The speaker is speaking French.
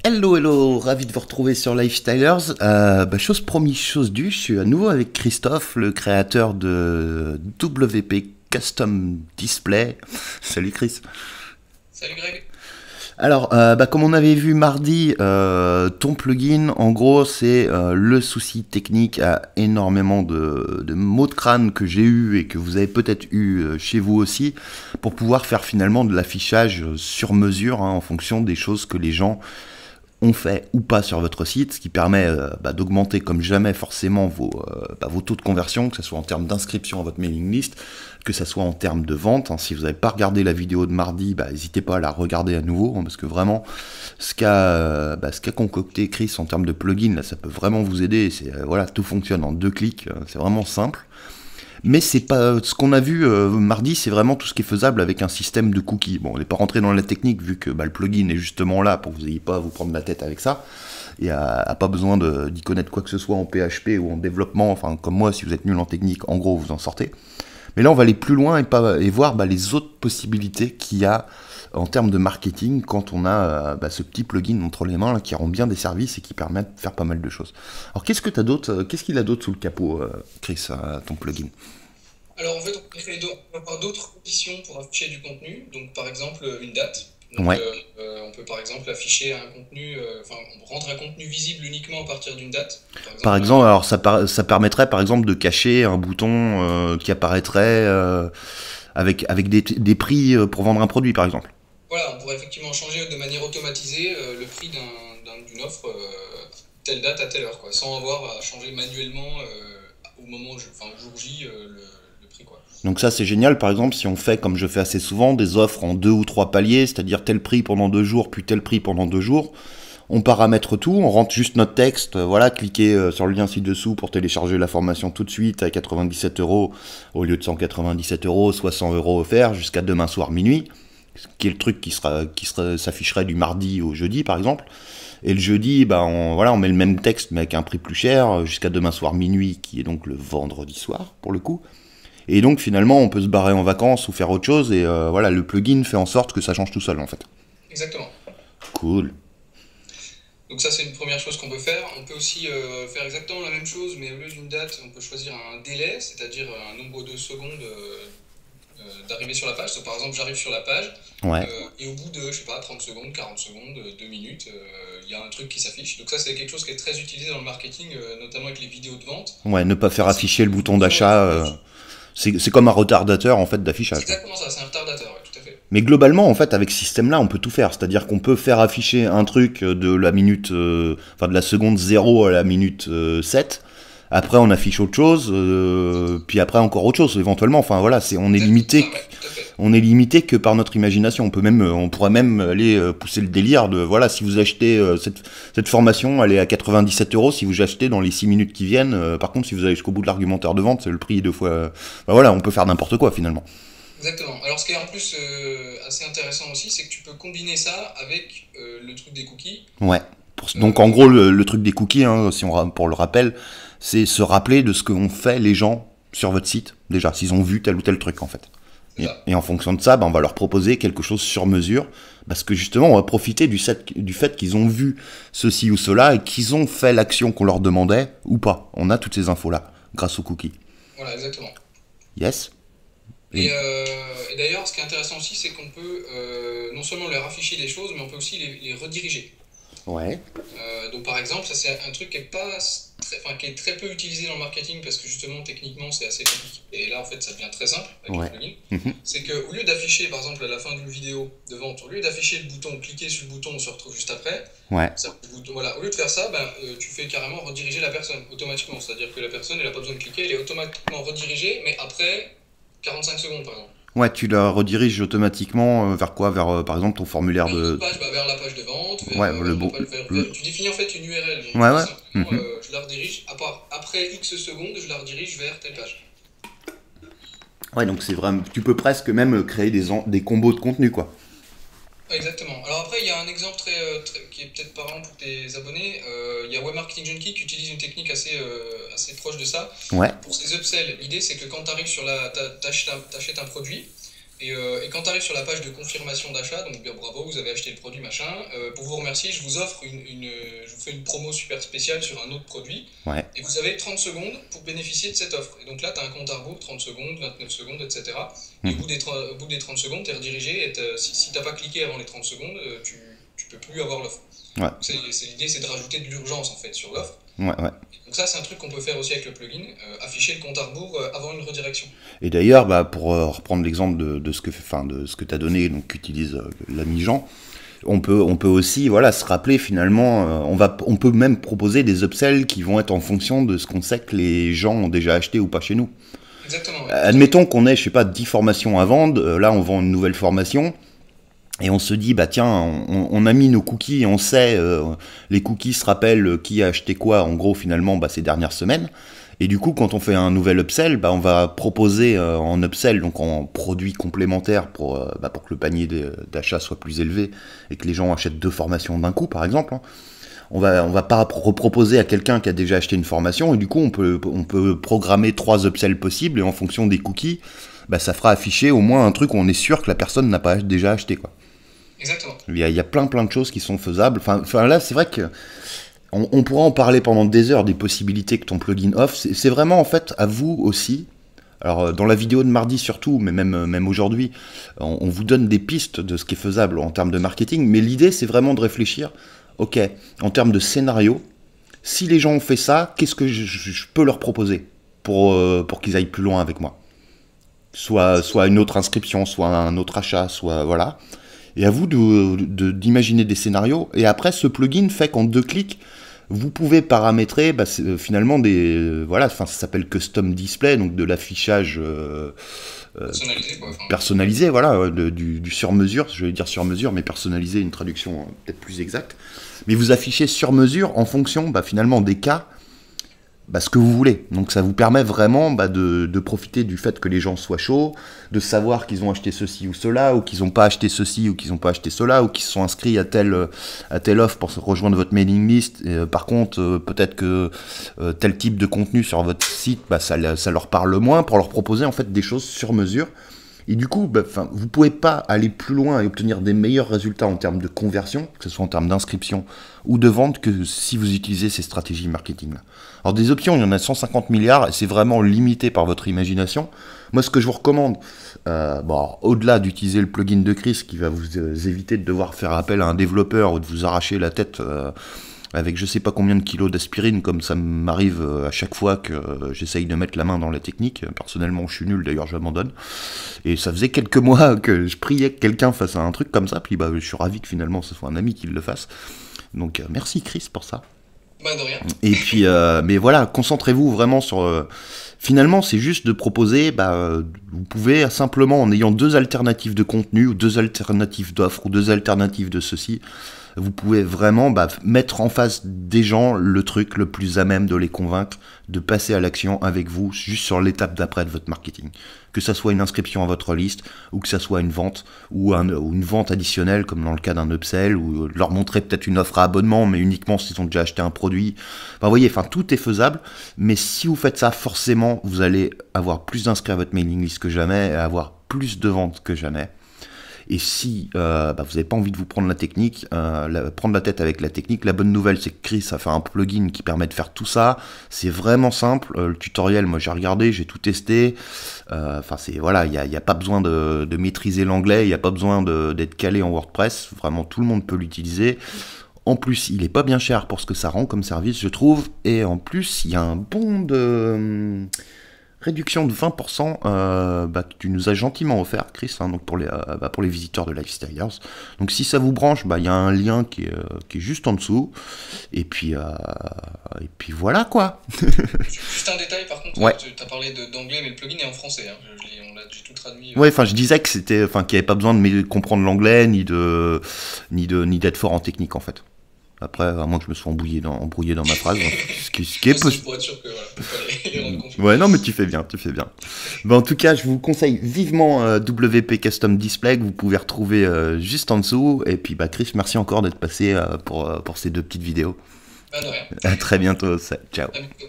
Hello, hello, ravi de vous retrouver sur Lifestylers. Chose promise, chose due, je suis à nouveau avec Christophe, le créateur de WP Custom Display. Salut Chris. Salut Greg. Alors, comme on avait vu mardi, ton plugin, en gros, c'est le souci technique à énormément de maux de crâne que j'ai eu et que vous avez peut-être eu chez vous aussi, pour pouvoir faire finalement de l'affichage sur mesure hein, en fonction des choses que les gens ont fait ou pas sur votre site, ce qui permet d'augmenter comme jamais forcément vos taux de conversion, que ce soit en termes d'inscription à votre mailing list, que ce soit en termes de vente. Hein. Si vous n'avez pas regardé la vidéo de mardi, n'hésitez pas à la regarder à nouveau, hein, parce que vraiment, ce qu'a concocté Chris en termes de plugin, là, ça peut vraiment vous aider. Voilà, tout fonctionne en 2 clics, c'est vraiment simple. Mais c'est pas ce qu'on a vu mardi, c'est vraiment tout ce qui est faisable avec un système de cookies. Bon, on n'est pas rentré dans la technique vu que le plugin est justement là pour que vous n'ayez pas à vous prendre la tête avec ça et à pas besoin d'y connaître quoi que ce soit en PHP ou en développement. Enfin, comme moi, si vous êtes nul en technique, en gros, vous en sortez. Mais là, on va aller plus loin et voir les autres possibilités qu'il y a en termes de marketing quand on a ce petit plugin entre les mains là, qui rend bien des services et qui permet de faire pas mal de choses. Alors, qu'est-ce qu'il a d'autre sous le capot, Chris, ton plugin? Alors en fait, on va avoir d'autres conditions pour afficher du contenu. Donc par exemple une date. Donc Ouais. on peut par exemple afficher un contenu, rendre un contenu visible uniquement à partir d'une date. Par Par exemple, exemple, alors ça permettrait par exemple de cacher un bouton qui apparaîtrait avec des prix pour vendre un produit par exemple. voilà, on pourrait effectivement changer de manière automatisée le prix d'une offre telle date à telle heure, quoi, sans avoir à changer manuellement au moment, au jour J, le prix, quoi. Donc ça c'est génial par exemple si on fait comme je fais assez souvent des offres en 2 ou 3 paliers, c'est-à-dire tel prix pendant 2 jours puis tel prix pendant 2 jours. On paramètre tout, on rentre juste notre texte, voilà, cliquez sur le lien ci-dessous pour télécharger la formation tout de suite à 97 euros au lieu de 197 euros, soit 100 euros offerts jusqu'à demain soir minuit, qui est le truc s'afficherait du mardi au jeudi par exemple. Et le jeudi, on met le même texte mais avec un prix plus cher jusqu'à demain soir minuit, qui est donc le vendredi soir pour le coup. Et donc finalement, on peut se barrer en vacances ou faire autre chose et voilà, le plugin fait en sorte que ça change tout seul en fait. Exactement. Cool. Donc ça, c'est une première chose qu'on peut faire. On peut aussi faire exactement la même chose, mais au lieu d'une date, on peut choisir un délai, c'est-à-dire un nombre de secondes d'arriver sur la page. Donc, par exemple, j'arrive sur la page, Ouais. et au bout de, je sais pas, 30 secondes, 40 secondes, 2 minutes, il y a un truc qui s'affiche. Donc ça, c'est quelque chose qui est très utilisé dans le marketing, notamment avec les vidéos de vente. Ouais, ne pas faire C'est afficher le le bouton bouton d'achat, est- c'est comme un retardateur en fait c'est d'affichage, quoi. exactement ça, c'est un retardateur, ouais, tout à fait. Mais globalement, en fait, avec ce système-là, on peut tout faire. C'est-à-dire qu'on peut faire afficher un truc de la minute, de la seconde 0 à la minute 7. Après, on affiche autre chose, puis après encore autre chose, éventuellement. Enfin, voilà, C'est exactement ça, ouais, tout à fait. on est limité que par notre imagination. On pourrait même aller pousser le délire de, voilà, si vous achetez cette formation, elle est à 97 euros. Si vous achetez dans les 6 minutes qui viennent, par contre, si vous allez jusqu'au bout de l'argumentaire de vente, c'est le prix 2 fois. Voilà, on peut faire n'importe quoi finalement. Exactement. Alors, ce qui est en plus assez intéressant aussi, c'est que tu peux combiner ça avec le truc des cookies. Ouais. Donc en Euh, gros, le truc des cookies, hein, pour le rappel, c'est se rappeler de ce qu'ont fait les gens sur votre site, déjà, s'ils ont vu tel ou tel truc en fait. c'est ça. Et en fonction de ça, on va leur proposer quelque chose sur mesure, parce que justement, on va profiter du fait qu'ils ont vu ceci ou cela, et qu'ils ont fait l'action qu'on leur demandait, ou pas. On a toutes ces infos-là, grâce aux cookies. Voilà, exactement. Yes. Et, Et- et d'ailleurs, ce qui est intéressant aussi, c'est qu'on peut non seulement leur afficher des choses, mais on peut aussi les rediriger. Ouais. Donc par exemple, ça c'est un truc qui est pas qui est très peu utilisé dans le marketing parce que justement techniquement c'est assez compliqué. Et là en fait ça devient très simple avec les Ouais. plugins. Mhm. C'est qu'au lieu d'afficher par exemple à la fin d'une vidéo de vente, au lieu d'afficher le bouton, cliquer sur le bouton, on se retrouve juste après. Ouais. Voilà, au lieu de faire ça, tu fais carrément rediriger la personne automatiquement. C'est-à-dire que la personne elle n'a pas besoin de cliquer, elle est automatiquement redirigée, mais après 45 secondes par exemple. Ouais, tu la rediriges automatiquement vers quoi? Vers, par exemple, ton formulaire Vers notre de... page, vers la page de vente, Ouais, le vers la bon... page, le- tu définis en fait une URL. Donc Ouais, très ouais. simplement, Mhm. je la redirige, après X secondes, je la redirige vers telle page. Ouais, donc c'est vraiment... Tu peux presque même créer des combos de contenu, quoi. Ouais, exactement. Alors après, il y a un exemple qui est peut-être parlant pour tes abonnés. Il y a Web Marketing Junkie qui utilise une technique assez proche de ça. Ouais. Pour ses upsells, l'idée c'est que quand tu arrives sur t'achètes un produit, Et quand tu arrives sur la page de confirmation d'achat, donc bien bravo, vous avez acheté le produit, machin, pour vous remercier, je vous offre je vous fais une promo super spéciale sur un autre produit, Ouais. et vous avez 30 secondes pour bénéficier de cette offre. Et donc là, tu as un compte à rebours, 30 secondes, 29 secondes, etc. Et Mhm. au bout des 30 secondes, tu es redirigé, et si tu n'as pas cliqué avant les 30 secondes, tu peux plus avoir l'offre. Ouais. L'idée, c'est de rajouter de l'urgence en fait sur l'offre. Ouais, ouais. Donc ça, c'est un truc qu'on peut faire aussi avec le plugin, afficher le compte à rebours avant une redirection. Et d'ailleurs, bah, pour reprendre l'exemple de ce que, enfin, de ce que tu as donné, donc qu'utilise l'ami Jean, on peut aussi, voilà, se rappeler finalement, on peut même proposer des upsells qui vont être en fonction de ce qu'on sait que les gens ont déjà acheté ou pas chez nous. Exactement, ouais. Admettons qu'on ait, je sais pas, 10 formations à vendre, là on vend une nouvelle formation, et on se dit, bah tiens, on a mis nos cookies, on sait, les cookies se rappellent qui a acheté quoi, en gros finalement, bah, ces dernières semaines. Et du coup, quand on fait un nouvel upsell, bah, on va proposer en upsell, donc en produit complémentaire pour que le panier d'achat soit plus élevé et que les gens achètent 2 formations d'un coup, par exemple. Hein. On va pas reproposer à quelqu'un qui a déjà acheté une formation, et du coup, on peut programmer 3 upsells possibles, et en fonction des cookies, bah, ça fera afficher au moins un truc où on est sûr que la personne n'a pas déjà acheté, quoi. Exactement. Il y a plein de choses qui sont faisables. Enfin là, c'est vrai que on pourra en parler pendant des heures des possibilités que ton plugin offre. C'est vraiment en fait à vous aussi. Alors dans la vidéo de mardi surtout, mais même aujourd'hui, on vous donne des pistes de ce qui est faisable en termes de marketing. Mais l'idée, c'est vraiment de réfléchir. Ok, en termes de scénario, si les gens ont fait ça, qu'est-ce que je peux leur proposer pour qu'ils aillent plus loin avec moi? Soit une autre inscription, soit un autre achat, soit voilà. Et à vous d'imaginer des scénarios. Et après, ce plugin fait qu'en 2 clics, vous pouvez paramétrer bah, finalement voilà, ça s'appelle custom display, donc de l'affichage Personnalisé, quoi. Enfin, personnalisé, voilà, du sur-mesure, je vais dire sur-mesure, mais personnalisé, une traduction peut-être plus exacte. Mais vous affichez sur-mesure en fonction bah, finalement des cas, bah, ce que vous voulez. Donc ça vous permet vraiment bah, de profiter du fait que les gens soient chauds, de savoir qu'ils ont acheté ceci ou cela, ou qu'ils n'ont pas acheté ceci ou qu'ils n'ont pas acheté cela, ou qu'ils se sont inscrits à telle offre pour rejoindre votre mailing list. Et, par contre, peut-être que tel type de contenu sur votre site, bah, ça leur parle moins, pour leur proposer en fait des choses sur mesure. Et du coup, bah, vous ne pouvez pas aller plus loin et obtenir des meilleurs résultats en termes de conversion, que ce soit en termes d'inscription ou de vente, que si vous utilisez ces stratégies marketing-là. Alors des options, il y en a 150 milliards, et c'est vraiment limité par votre imagination. Moi, ce que je vous recommande, au-delà d'utiliser le plugin de Chris, qui va vous éviter de devoir faire appel à un développeur ou de vous arracher la tête avec je sais pas combien de kilos d'aspirine, comme ça m'arrive à chaque fois que j'essaye de mettre la main dans la technique. Personnellement, je suis nul, d'ailleurs j'abandonne. Et ça faisait quelques mois que je priais que quelqu'un fasse un truc comme ça, puis bah, je suis ravi que finalement ce soit un ami qui le fasse. Donc merci Chris pour ça. bah, de rien. Et puis, mais voilà, concentrez-vous vraiment sur... finalement, c'est juste de proposer, vous pouvez simplement, en ayant 2 alternatives de contenu, ou 2 alternatives d'offres, ou 2 alternatives de ceci, vous pouvez vraiment mettre en face des gens le truc le plus à même de les convaincre de passer à l'action avec vous, juste sur l'étape d'après de votre marketing. Que ça soit une inscription à votre liste, ou que ça soit une vente, ou une vente additionnelle, comme dans le cas d'un upsell, ou leur montrer peut-être une offre à abonnement, mais uniquement s'ils ont déjà acheté un produit. Enfin, vous voyez, tout est faisable, mais si vous faites ça, forcément, vous allez avoir plus d'inscrits à votre mailing list que jamais, et avoir plus de ventes que jamais. Et si vous n'avez pas envie de vous prendre la technique, prendre la tête avec la technique, la bonne nouvelle c'est que Chris a fait un plugin qui permet de faire tout ça. C'est vraiment simple. Le tutoriel, moi j'ai regardé, j'ai tout testé. Voilà, il n'y a pas besoin de maîtriser l'anglais, il n'y a pas besoin d'être calé en WordPress. Vraiment, tout le monde peut l'utiliser. En plus, il est pas bien cher pour ce que ça rend comme service, je trouve. Et en plus, il y a un bon de... réduction de 20% que tu nous as gentiment offert, Chris, hein, donc pour les visiteurs de Lifestylers. Donc si ça vous branche, il y a un lien qui est juste en dessous. Et puis voilà quoi. Juste un détail, par contre, Ouais. tu as parlé d'anglais, mais le plugin est en français. Hein. J'ai tout traduit. Ouais, je disais que qu'il n'y avait pas besoin de comprendre l'anglais ni d'être fort en technique en fait. Après, à moins que je me sois embrouillé dans ma phrase, ce qui est possible. Pour être sûr que voilà, faut pas les rendre compte. Ouais, non, mais tu fais bien. En tout cas, je vous conseille vivement WP Custom Display, que vous pouvez retrouver juste en dessous. Et puis, Chris, merci encore d'être passé pour ces 2 petites vidéos. Bah, de rien. À très bientôt. Ciao. À bientôt.